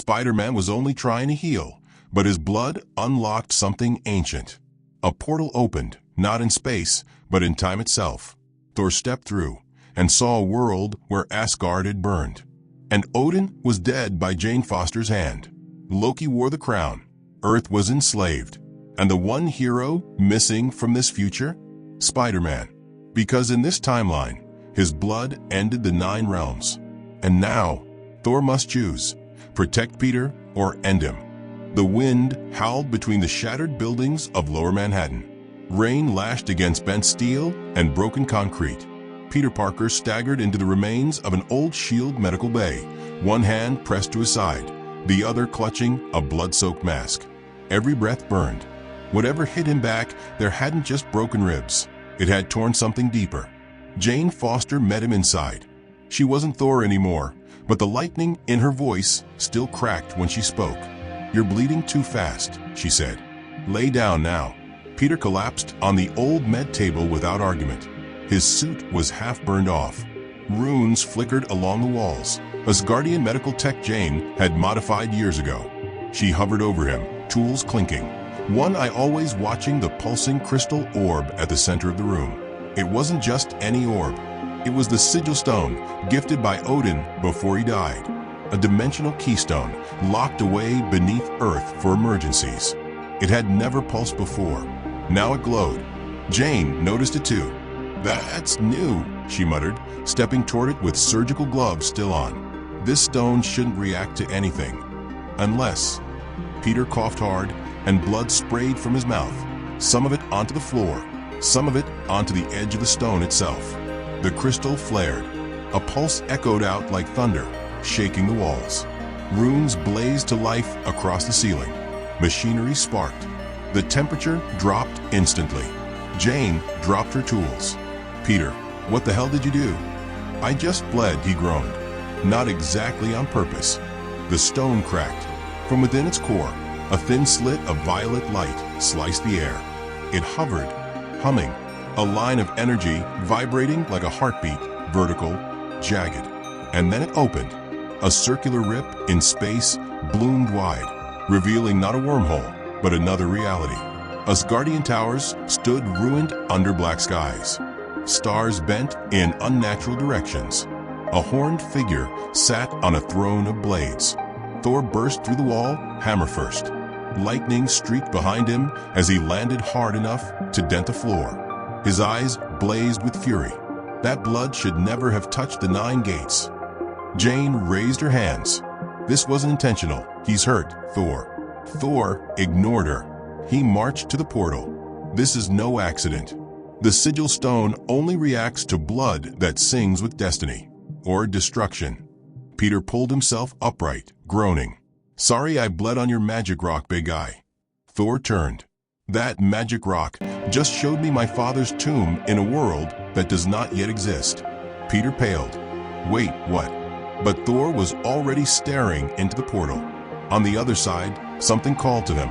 Spider-Man was only trying to heal, but his blood unlocked something ancient. A portal opened, not in space, but in time itself. Thor stepped through and saw a world where Asgard had burned. And Odin was dead by Jane Foster's hand. Loki wore the crown. Earth was enslaved. And the one hero missing from this future? Spider-Man. Because in this timeline, his blood ended the 9 realms. And now, Thor must choose: protect Peter or end him. The wind howled between the shattered buildings of Lower Manhattan. Rain lashed against bent steel and broken concrete. Peter Parker staggered into the remains of an old SHIELD medical bay, one hand pressed to his side, the other clutching a blood-soaked mask. Every breath burned. Whatever hit him back, there hadn't just broken ribs. It had torn something deeper. Jane Foster met him inside. She wasn't Thor anymore, but the lightning in her voice still cracked when she spoke. "You're bleeding too fast," she said. "Lay down now." Peter collapsed on the old med table without argument. His suit was half burned off. Runes flickered along the walls. Asgardian medical tech Jane had modified years ago. She hovered over him, tools clinking. One eye always watching the pulsing crystal orb at the center of the room. It wasn't just any orb. It was the sigil stone, gifted by Odin before he died. A dimensional keystone, locked away beneath Earth for emergencies. It had never pulsed before. Now it glowed. Jane noticed it too. "That's new," she muttered, stepping toward it with surgical gloves still on. "This stone shouldn't react to anything. Unless..." Peter coughed hard, and blood sprayed from his mouth, some of it onto the floor, some of it onto the edge of the stone itself. The crystal flared. A pulse echoed out like thunder, shaking the walls. Runes blazed to life across the ceiling. Machinery sparked. The temperature dropped instantly. Jane dropped her tools. "Peter, what the hell did you do?" "I just bled," he groaned. "Not exactly on purpose." The stone cracked. From within its core, a thin slit of violet light sliced the air. It hovered, humming, a line of energy vibrating like a heartbeat, vertical, jagged. And then it opened. A circular rip in space bloomed wide, revealing not a wormhole, but another reality. Asgardian towers stood ruined under black skies. Stars bent in unnatural directions. A horned figure sat on a throne of blades. Thor burst through the wall, hammer first. Lightning streaked behind him as he landed hard enough to dent the floor. His eyes blazed with fury. That blood should never have touched the 9 gates. Jane raised her hands. "This wasn't intentional. He's hurt, Thor." Thor ignored her. He marched to the portal. "This is no accident. The sigil stone only reacts to blood that sings with destiny, or destruction." Peter pulled himself upright, groaning. "Sorry I bled on your magic rock, big guy." Thor turned. "That magic rock just showed me my father's tomb in a world that does not yet exist." Peter paled. "Wait, what?" But Thor was already staring into the portal. On the other side, something called to him.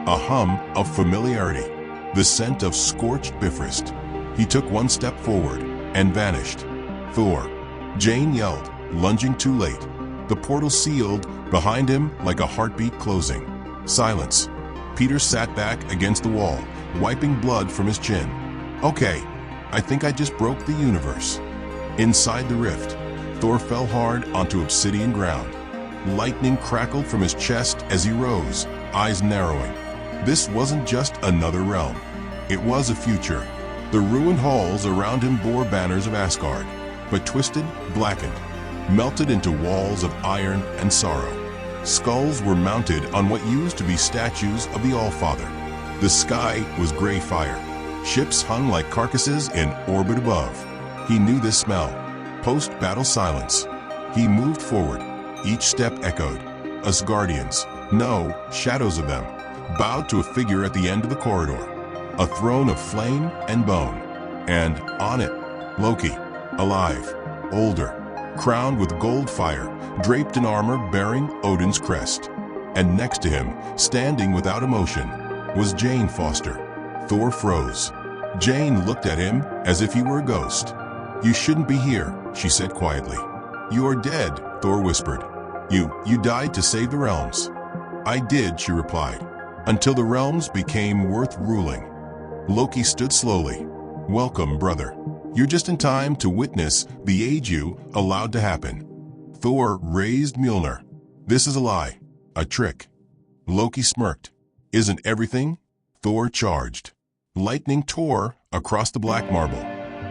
A hum of familiarity. The scent of scorched Bifrost. He took one step forward and vanished. "Thor!" Jane yelled, lunging too late. The portal sealed behind him like a heartbeat closing. Silence. Peter sat back against the wall, wiping blood from his chin. "Okay, I think I just broke the universe." Inside the rift, Thor fell hard onto obsidian ground. Lightning crackled from his chest as he rose, eyes narrowing. This wasn't just another realm. It was a future. The ruined halls around him bore banners of Asgard, but twisted, blackened, melted into walls of iron and sorrow. Skulls were mounted on what used to be statues of the Allfather. The sky was gray fire. Ships hung like carcasses in orbit above. He knew this smell. Post-battle silence. He moved forward. Each step echoed. Asgardians, no, shadows of them, bowed to a figure at the end of the corridor. A throne of flame and bone. And on it, Loki, alive, older, crowned with gold fire, draped in armor bearing Odin's crest. And next to him, standing without emotion, was Jane Foster. Thor froze. Jane looked at him as if he were a ghost. "You shouldn't be here," she said quietly. "You are dead," Thor whispered. You died to save the realms." "I did," she replied, "until the realms became worth ruling." Loki stood slowly. "Welcome, brother. You're just in time to witness the age you allowed to happen." Thor raised Mjolnir. "This is a lie. A trick." Loki smirked. "Isn't everything?" Thor charged. Lightning tore across the black marble.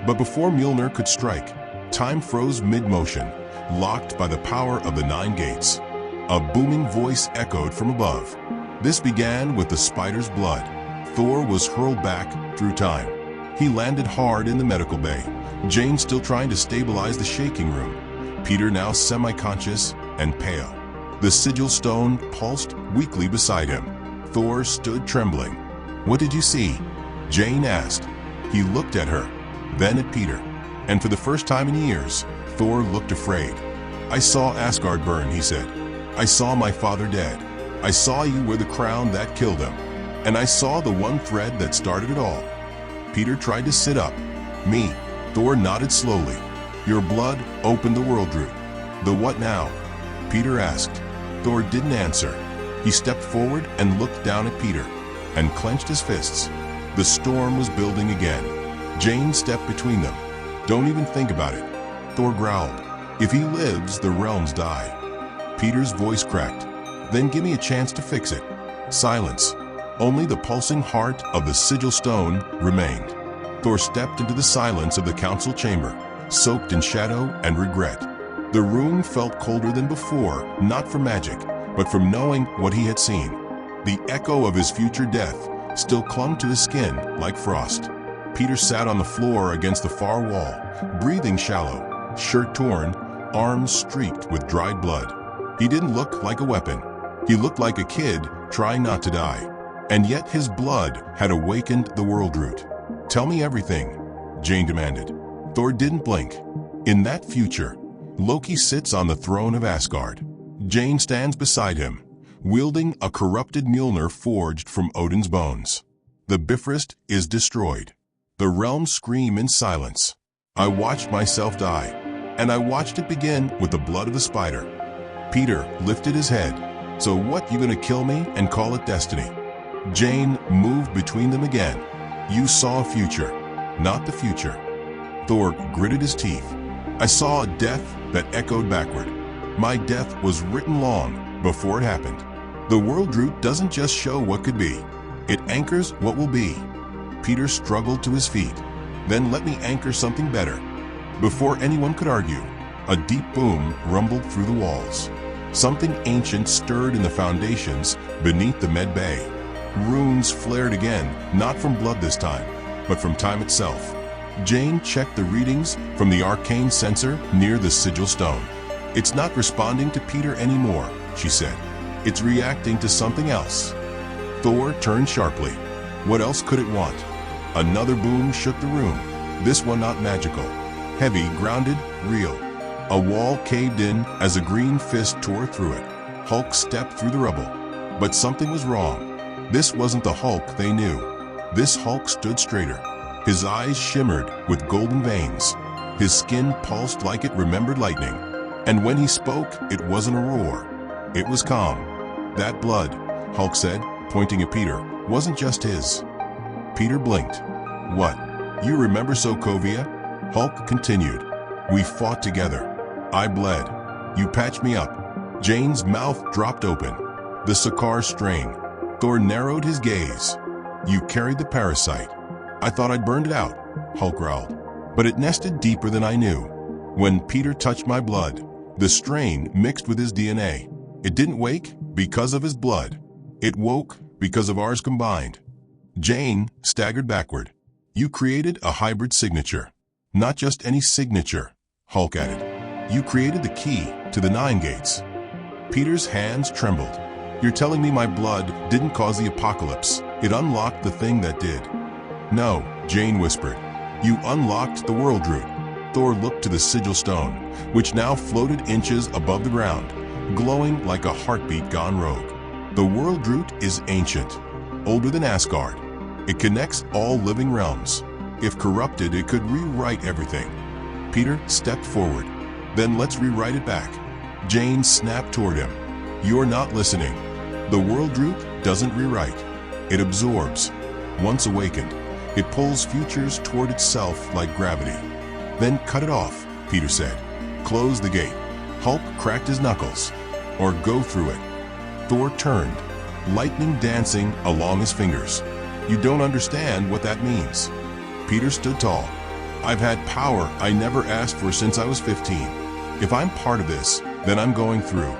But before Mjolnir could strike, time froze mid-motion, locked by the power of the 9 gates. A booming voice echoed from above. This began with the spider's blood. Thor was hurled back through time. He landed hard in the medical bay, Jane still trying to stabilize the shaking room. Peter now semi-conscious and pale. The sigil stone pulsed weakly beside him. Thor stood trembling. "What did you see?" Jane asked. He looked at her, then at Peter. And for the first time in years, Thor looked afraid. "I saw Asgard burn," he said. "I saw my father dead. I saw you wear the crown that killed him. And I saw the one thread that started it all." Peter tried to sit up. "Me." Thor nodded slowly. "Your blood opened the world route." "The what now?" Peter asked. Thor didn't answer. He stepped forward and looked down at Peter, and clenched his fists. The storm was building again. Jane stepped between them. "Don't even think about it," Thor growled. "If he lives, the realms die." Peter's voice cracked. "Then give me a chance to fix it." Silence. Only the pulsing heart of the sigil stone remained. Thor stepped into the silence of the council chamber, soaked in shadow and regret. The room felt colder than before, not from magic, but from knowing what he had seen. The echo of his future death still clung to his skin like frost. Peter sat on the floor against the far wall, breathing shallow, shirt torn, arms streaked with dried blood. He didn't look like a weapon. He looked like a kid trying not to die. And yet his blood had awakened the world root. "Tell me everything," Jane demanded. Thor didn't blink. In that future, Loki sits on the throne of Asgard. Jane stands beside him, wielding a corrupted Mjolnir forged from Odin's bones. The Bifrost is destroyed. The realms scream in silence. I watched myself die, and I watched it begin with the blood of the spider. Peter lifted his head. "So what, you gonna kill me and call it destiny?" Jane moved between them again. "You saw a future, not the future." Thor gritted his teeth. "I saw a death that echoed backward. My death was written long before it happened. The world root doesn't just show what could be. It anchors what will be." Peter struggled to his feet. "Then let me anchor something better." Before anyone could argue, a deep boom rumbled through the walls. Something ancient stirred in the foundations beneath the med bay. Runes flared again, not from blood this time, but from time itself. Jane checked the readings from the arcane sensor near the sigil stone. "It's not responding to Peter anymore," she said. "It's reacting to something else." Thor turned sharply. What else could it want? Another boom shook the room, this one not magical. Heavy, grounded, real. A wall caved in as a green fist tore through it. Hulk stepped through the rubble. But something was wrong. This wasn't the Hulk they knew. This Hulk stood straighter. His eyes shimmered with golden veins. His skin pulsed like it remembered lightning. And when he spoke, it wasn't a roar. It was calm. "That blood," Hulk said, pointing at Peter, "wasn't just his." Peter blinked. "What? You remember Sokovia?" Hulk continued. "We fought together. I bled. You patched me up." Jane's mouth dropped open. The Sakaar strain. Thor narrowed his gaze. "You carried the parasite." "I thought I'd burned it out," Hulk growled. "But it nested deeper than I knew. When Peter touched my blood, the strain mixed with his DNA. It didn't wake because of his blood. It woke because of ours combined." Jane staggered backward. "You created a hybrid signature. Not just any signature," Hulk added. "You created the key to the 9 gates." Peter's hands trembled. "You're telling me my blood didn't cause the apocalypse. It unlocked the thing that did." "No," Jane whispered. "You unlocked the world root." Thor looked to the sigil stone, which now floated inches above the ground, glowing like a heartbeat gone rogue. "The world root is ancient, older than Asgard. It connects all living realms. If corrupted, it could rewrite everything." Peter stepped forward. "Then let's rewrite it back." Jane snapped toward him. You're not listening. The world root doesn't rewrite. It absorbs. Once awakened, it pulls futures toward itself like gravity. Then cut it off, Peter said. Close the gate. Hulk cracked his knuckles. Or go through it. Thor turned, lightning dancing along his fingers. You don't understand what that means. Peter stood tall. I've had power I never asked for since I was 15. If I'm part of this, then I'm going through.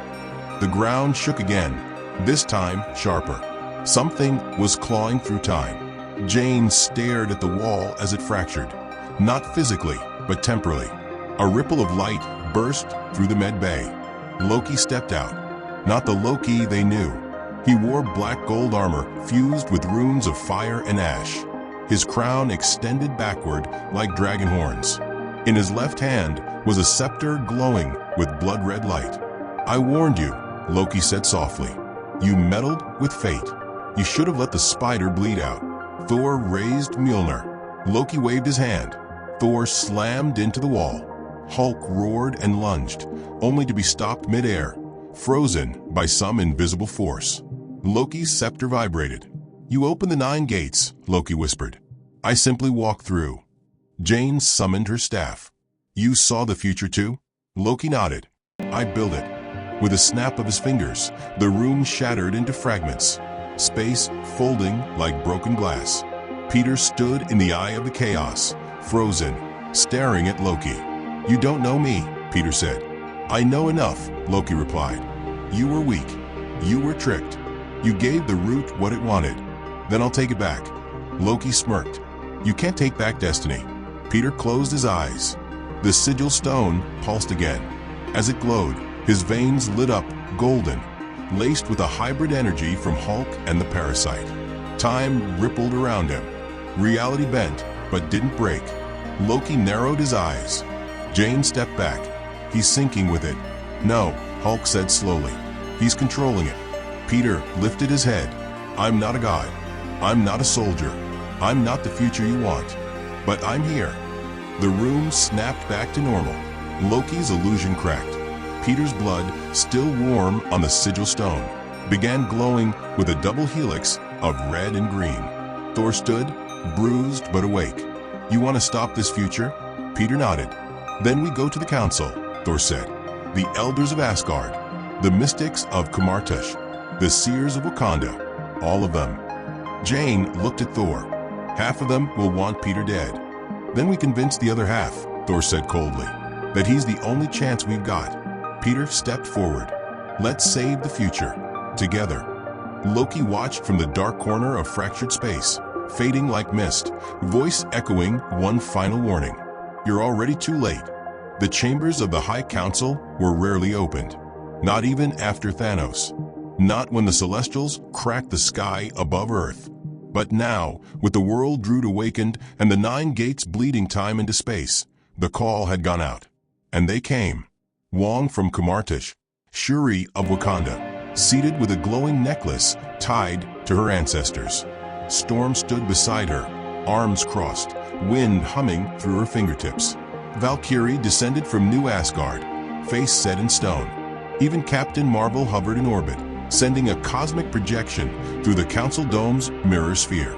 The ground shook again, this time sharper. Something was clawing through time. Jane stared at the wall as it fractured. Not physically, but temporally. A ripple of light burst through the med bay. Loki stepped out. Not the Loki they knew. He wore black gold armor fused with runes of fire and ash. His crown extended backward like dragon horns. In his left hand was a scepter glowing with blood-red light. I warned you, Loki said softly. You meddled with fate. You should have let the spider bleed out. Thor raised Mjolnir. Loki waved his hand. Thor slammed into the wall. Hulk roared and lunged, only to be stopped mid-air, frozen by some invisible force. Loki's scepter vibrated. You opened the 9 gates, Loki whispered. I simply walked through. Jane summoned her staff. You saw the future too? Loki nodded. I built it. With a snap of his fingers, the room shattered into fragments, space folding like broken glass. Peter stood in the eye of the chaos, frozen, staring at Loki. You don't know me, Peter said. I know enough, Loki replied. You were weak. You were tricked. You gave the root what it wanted. Then I'll take it back. Loki smirked. You can't take back destiny. Peter closed his eyes. The sigil stone pulsed again. As it glowed, his veins lit up golden, laced with a hybrid energy from Hulk and the parasite. Time rippled around him. Reality bent, but didn't break. Loki narrowed his eyes. Jane stepped back. He's sinking with it. No, Hulk said slowly. He's controlling it. Peter lifted his head. I'm not a god. I'm not a soldier. I'm not the future you want. But I'm here. The room snapped back to normal. Loki's illusion cracked. Peter's blood, still warm on the sigil stone, began glowing with a double helix of red and green. Thor stood, bruised but awake. You want to stop this future? Peter nodded. Then we go to the council, Thor said. The elders of Asgard, the mystics of Kumartush, the seers of Wakanda, all of them. Jane looked at Thor. Half of them will want Peter dead. Then we convince the other half, Thor said coldly, that he's the only chance we've got. Peter stepped forward. Let's save the future. Together. Loki watched from the dark corner of fractured space, fading like mist, voice echoing one final warning. You're already too late. The chambers of the High Council were rarely opened. Not even after Thanos. Not when the Celestials cracked the sky above Earth. But now, with the world root awakened and the 9 gates bleeding time into space, the call had gone out. And they came. Wong from Kumartush, Shuri of Wakanda, seated with a glowing necklace tied to her ancestors. Storm stood beside her, arms crossed, wind humming through her fingertips. Valkyrie descended from New Asgard, face set in stone. Even Captain Marvel hovered in orbit, sending a cosmic projection through the Council Dome's mirror sphere.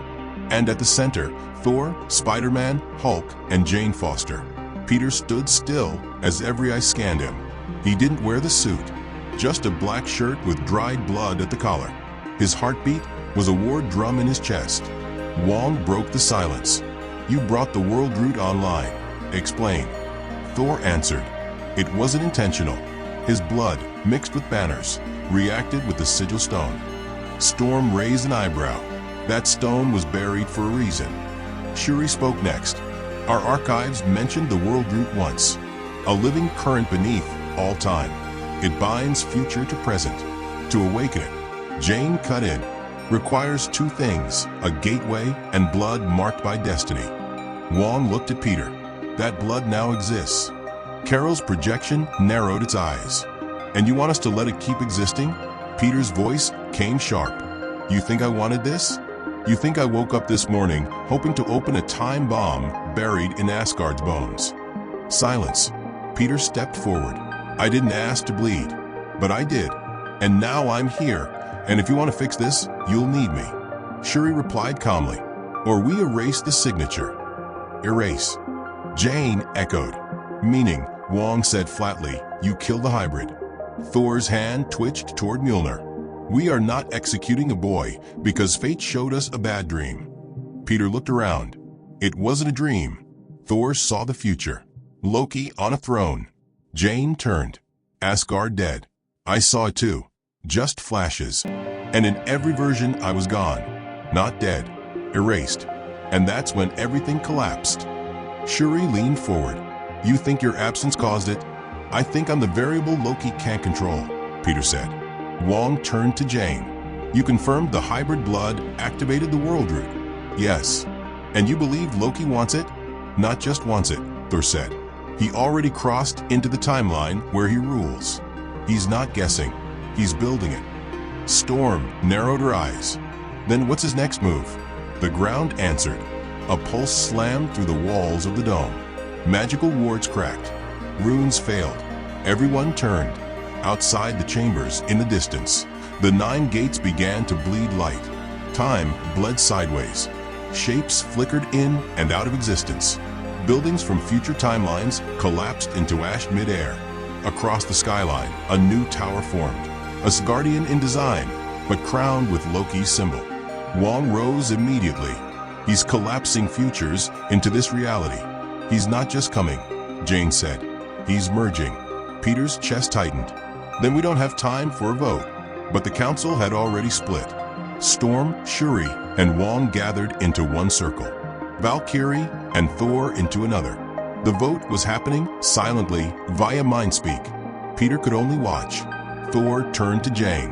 And at the center, Thor, Spider-Man, Hulk, and Jane Foster. Peter stood still as every eye scanned him. He didn't wear the suit, just a black shirt with dried blood at the collar. His heartbeat was a war drum in his chest. Wong broke the silence. You brought the world root online. Explain. Thor answered. It wasn't intentional. His blood, mixed with banners, reacted with the sigil stone. Storm raised an eyebrow. That stone was buried for a reason. Shuri spoke next. Our archives mentioned the world root once. A living current beneath all time. It binds future to present. To awaken it, Jane cut in. Requires 2 things, a gateway and blood marked by destiny. Wong looked at Peter. That blood now exists. Carol's projection narrowed its eyes. And you want us to let it keep existing? Peter's voice came sharp. You think I wanted this? You think I woke up this morning hoping to open a time bomb buried in Asgard's bones? Silence. Peter stepped forward. I didn't ask to bleed, but I did. And now I'm here, and if you want to fix this, you'll need me. Shuri replied calmly, or we erase the signature. Erase. Jane echoed. Meaning, Wong said flatly, you killed the hybrid. Thor's hand twitched toward Mjolnir. We are not executing a boy because fate showed us a bad dream. Peter looked around. It wasn't a dream. Thor saw the future. Loki on a throne. Jane turned. Asgard dead. I saw it too. Just flashes. And in every version I was gone. Not dead. Erased. And that's when everything collapsed. Shuri leaned forward. You think your absence caused it? I think I'm the variable Loki can't control, Peter said. Wong turned to Jane. You confirmed the hybrid blood activated the world root. Yes. And you believe Loki wants it? Not just wants it, Thor said. He already crossed into the timeline where he rules. He's not guessing. He's building it. Storm narrowed her eyes. Then what's his next move? The ground answered. A pulse slammed through the walls of the dome. Magical wards cracked. Runes failed. Everyone turned. Outside the chambers, in the distance, the 9 gates began to bleed light. Time bled sideways. Shapes flickered in and out of existence. Buildings from future timelines collapsed into ash mid-air. Across the skyline, a new tower formed. Asgardian in design, but crowned with Loki's symbol. Wong rose immediately. He's collapsing futures into this reality. He's not just coming, Jane said. He's merging. Peter's chest tightened. Then we don't have time for a vote. But the council had already split. Storm, Shuri, and Wong gathered into one circle. Valkyrie and Thor into another. The vote was happening silently via mindspeak. Peter could only watch. Thor turned to Jane.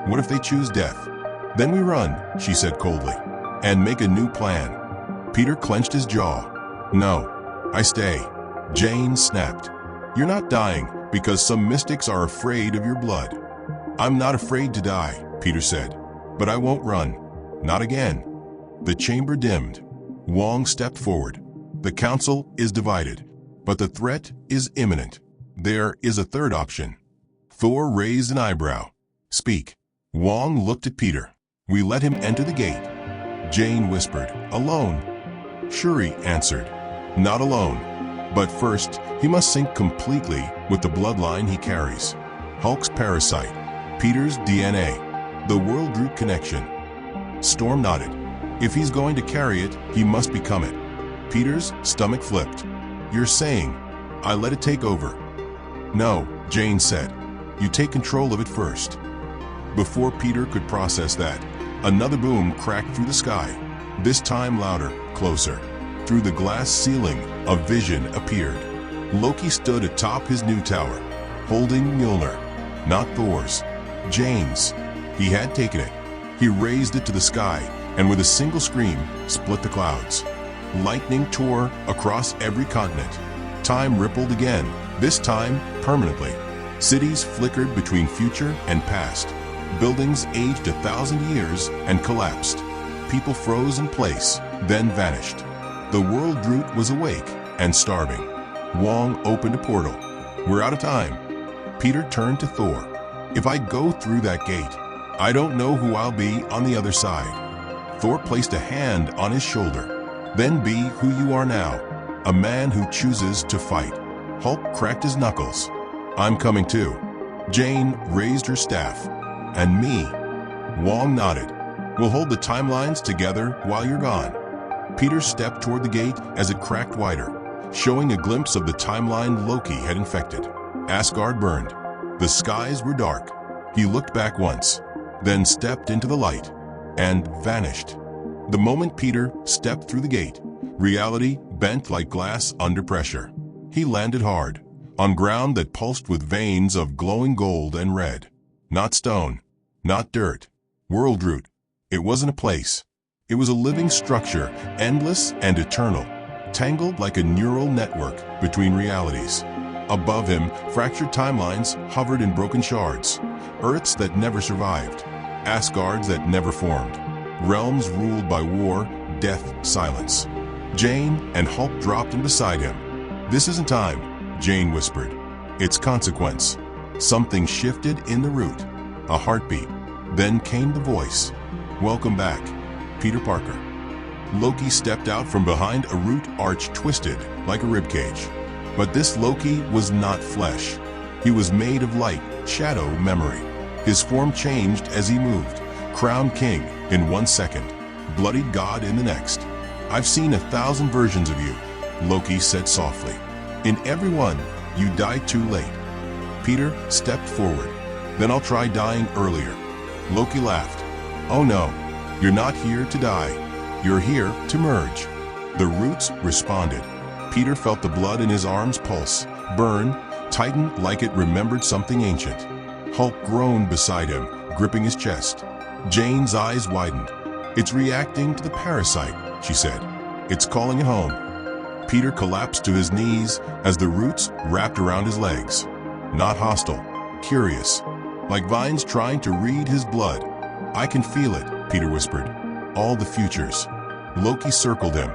What if they choose death? Then we run, she said coldly, and make a new plan. Peter clenched his jaw. No, I stay. Jane snapped. You're not dying because some mystics are afraid of your blood. I'm not afraid to die, Peter said, but I won't run. Not again. The chamber dimmed. Wong stepped forward. The council is divided, but the threat is imminent. There is a third option. Thor raised an eyebrow. Speak. Wong looked at Peter. We let him enter the gate. Jane whispered, alone. Shuri answered, not alone. But first, he must sync completely with the bloodline he carries. Hulk's parasite, Peter's DNA, the world root connection. Storm nodded. If he's going to carry it, he must become it. Peter's stomach flipped. You're saying, I let it take over. No, Jane said. You take control of it first. Before Peter could process that, another boom cracked through the sky. This time louder, closer. Through the glass ceiling, a vision appeared. Loki stood atop his new tower, holding Mjolnir, not Thor's, Jane's. He had taken it. He raised it to the sky, and with a single scream, split the clouds. Lightning tore across every continent. Time rippled again, this time permanently. Cities flickered between future and past. Buildings aged 1,000 years and collapsed. People froze in place, then vanished. The world root was awake and starving. Wong opened a portal. We're out of time. Peter turned to Thor. If I go through that gate, I don't know who I'll be on the other side. Thor placed a hand on his shoulder. Then be who you are now, a man who chooses to fight. Hulk cracked his knuckles. I'm coming too. Jane raised her staff. And me. Wong nodded. We'll hold the timelines together while you're gone. Peter stepped toward the gate as it cracked wider, showing a glimpse of the timeline Loki had infected. Asgard burned. The skies were dark. He looked back once, then stepped into the light, and vanished. The moment Peter stepped through the gate, reality bent like glass under pressure. He landed hard, on ground that pulsed with veins of glowing gold and red. Not stone, not dirt. World root. It wasn't a place. It was a living structure, endless and eternal, tangled like a neural network between realities. Above him, fractured timelines hovered in broken shards, Earths that never survived, Asgards that never formed, realms ruled by war, death, silence. Jane and Hulk dropped in beside him. This isn't time, Jane whispered. its consequence. Something shifted in the root, a heartbeat. Then came the voice. "Welcome back, Peter Parker." Loki stepped out from behind a root arch twisted like a ribcage. But this Loki was not flesh. He was made of light, shadow, memory. His form changed as he moved, crowned king in 1 second, bloodied god in the next. "I've seen 1,000 versions of you," Loki said softly. "In every one, you died too late." Peter stepped forward. "Then I'll try dying earlier." Loki laughed. "Oh no, you're not here to die. You're here to merge." The roots responded. Peter felt the blood in his arms pulse, burn, tighten like it remembered something ancient. Hulk groaned beside him, gripping his chest. Jane's eyes widened. "It's reacting to the parasite," she said. "It's calling it home." Peter collapsed to his knees as the roots wrapped around his legs. Not hostile, curious, like vines trying to read his blood. "I can feel it," Peter whispered. "All the futures." Loki circled him.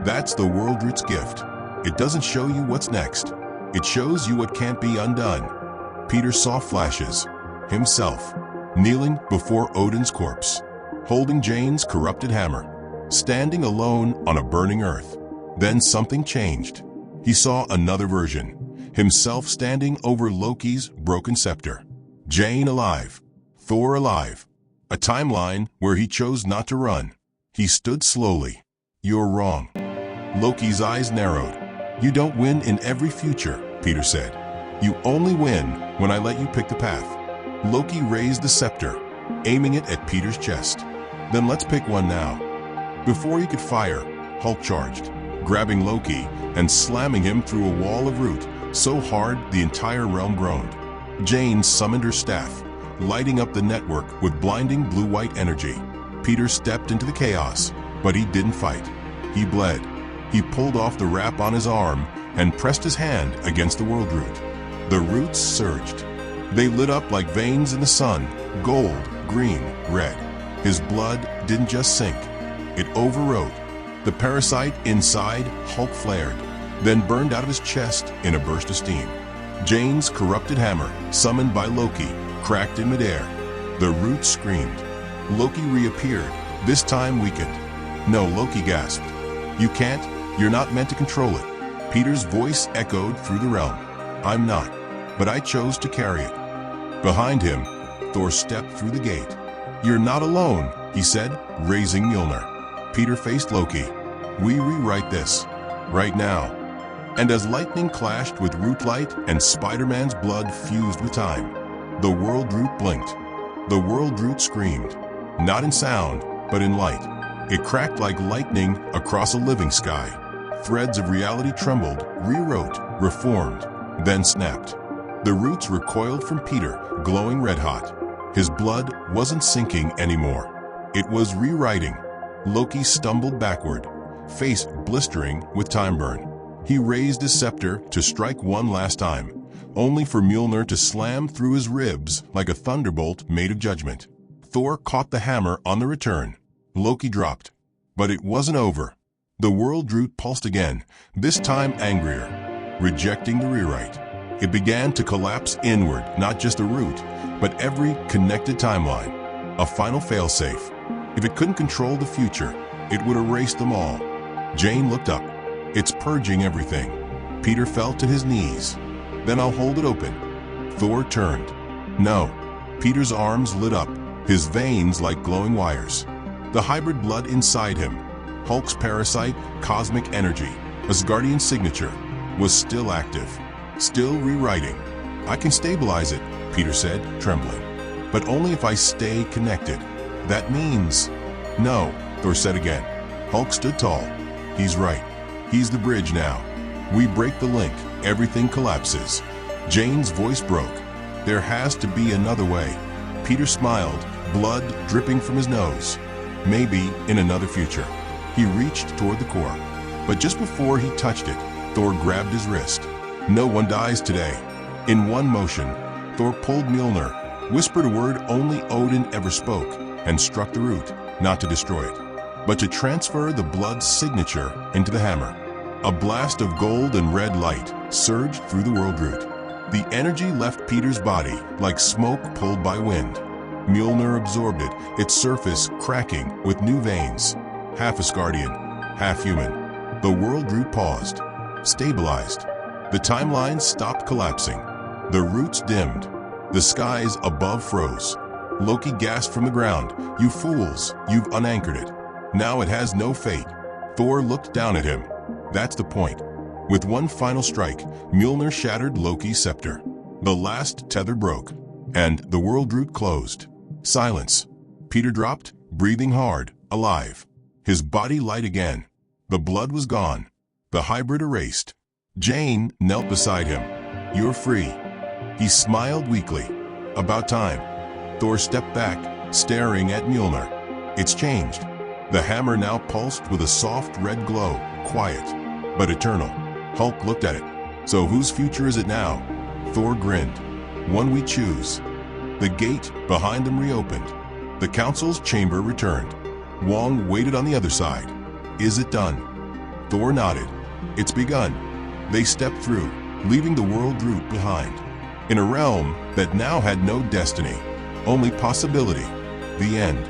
"That's the World Root's gift. It doesn't show you what's next. It shows you what can't be undone." Peter saw flashes. Himself, kneeling before Odin's corpse, holding Jane's corrupted hammer, standing alone on a burning earth. Then something changed. He saw another version. Himself standing over Loki's broken scepter. Jane alive. Thor alive. A timeline where he chose not to run. He stood slowly. "You're wrong." Loki's eyes narrowed. "You don't win in every future," Peter said. "You only win when I let you pick the path." Loki raised the scepter, aiming it at Peter's chest. "Then let's pick one now." Before he could fire, Hulk charged, grabbing Loki and slamming him through a wall of root, so hard the entire realm groaned. Jane summoned her staff, lighting up the network with blinding blue-white energy. Peter stepped into the chaos, but he didn't fight. He bled. He pulled off the wrap on his arm and pressed his hand against the world root. The roots surged. They lit up like veins in the sun, gold, green, red. His blood didn't just sink. It overwrote. The parasite inside Hulk flared, then burned out of his chest in a burst of steam. Jane's corrupted hammer, summoned by Loki, cracked in midair. The roots screamed. Loki reappeared, this time weakened. "No," Loki gasped. "You can't. You're not meant to control it." Peter's voice echoed through the realm. "I'm not, but I chose to carry it." Behind him, Thor stepped through the gate. "You're not alone," he said, raising Mjolnir. Peter faced Loki. "We rewrite this, right now." And as lightning clashed with root light and Spider-Man's blood fused with time, the world root blinked. The world root screamed, not in sound, but in light. It cracked like lightning across a living sky. Threads of reality trembled, rewrote, reformed, then snapped. The roots recoiled from Peter, glowing red-hot. His blood wasn't sinking anymore. It was rewriting. Loki stumbled backward, face blistering with time burn. He raised his scepter to strike one last time, only for Mjolnir to slam through his ribs like a thunderbolt made of judgment. Thor caught the hammer on the return. Loki dropped. But it wasn't over. The world root pulsed again, this time angrier, rejecting the rewrite. It began to collapse inward, not just the root, but every connected timeline. A final failsafe. If it couldn't control the future, it would erase them all. Jane looked up. "It's purging everything." Peter fell to his knees. "Then I'll hold it open." Thor turned. "No." Peter's arms lit up, his veins like glowing wires. The hybrid blood inside him, Hulk's parasite, cosmic energy, Asgardian signature, was still active, still rewriting. "I can stabilize it," Peter said, trembling. "But only if I stay connected." "That means—" "No," Thor said again. Hulk stood tall. "He's right. He's the bridge now. We break the link, everything collapses." Jane's voice broke. "There has to be another way." Peter smiled, blood dripping from his nose. "Maybe in another future." He reached toward the core. But just before he touched it, Thor grabbed his wrist. "No one dies today." In one motion, Thor pulled Mjolnir, whispered a word only Odin ever spoke, and struck the root, not to destroy it, but to transfer the blood's signature into the hammer. A blast of gold and red light surged through the world root. The energy left Peter's body like smoke pulled by wind. Mjolnir absorbed it, its surface cracking with new veins. Half Asgardian, half human. The world root paused, stabilized. The timelines stopped collapsing. The roots dimmed. The skies above froze. Loki gasped from the ground. "You fools, you've unanchored it. Now it has no fate." Thor looked down at him. "That's the point." With one final strike, Mjolnir shattered Loki's scepter. The last tether broke, and the world root closed. Silence. Peter dropped, breathing hard, alive. His body light again. The blood was gone. The hybrid erased. Jane knelt beside him. "You're free." He smiled weakly. "About time." Thor stepped back, staring at Mjolnir. "It's changed." The hammer now pulsed with a soft red glow, quiet, but eternal. Hulk looked at it. "So whose future is it now?" Thor grinned. "One we choose." The gate behind them reopened. The council's chamber returned. Wong waited on the other side. "Is it done?" Thor nodded. "It's begun." They stepped through, leaving the world root behind. In a realm that now had no destiny, only possibility. The end.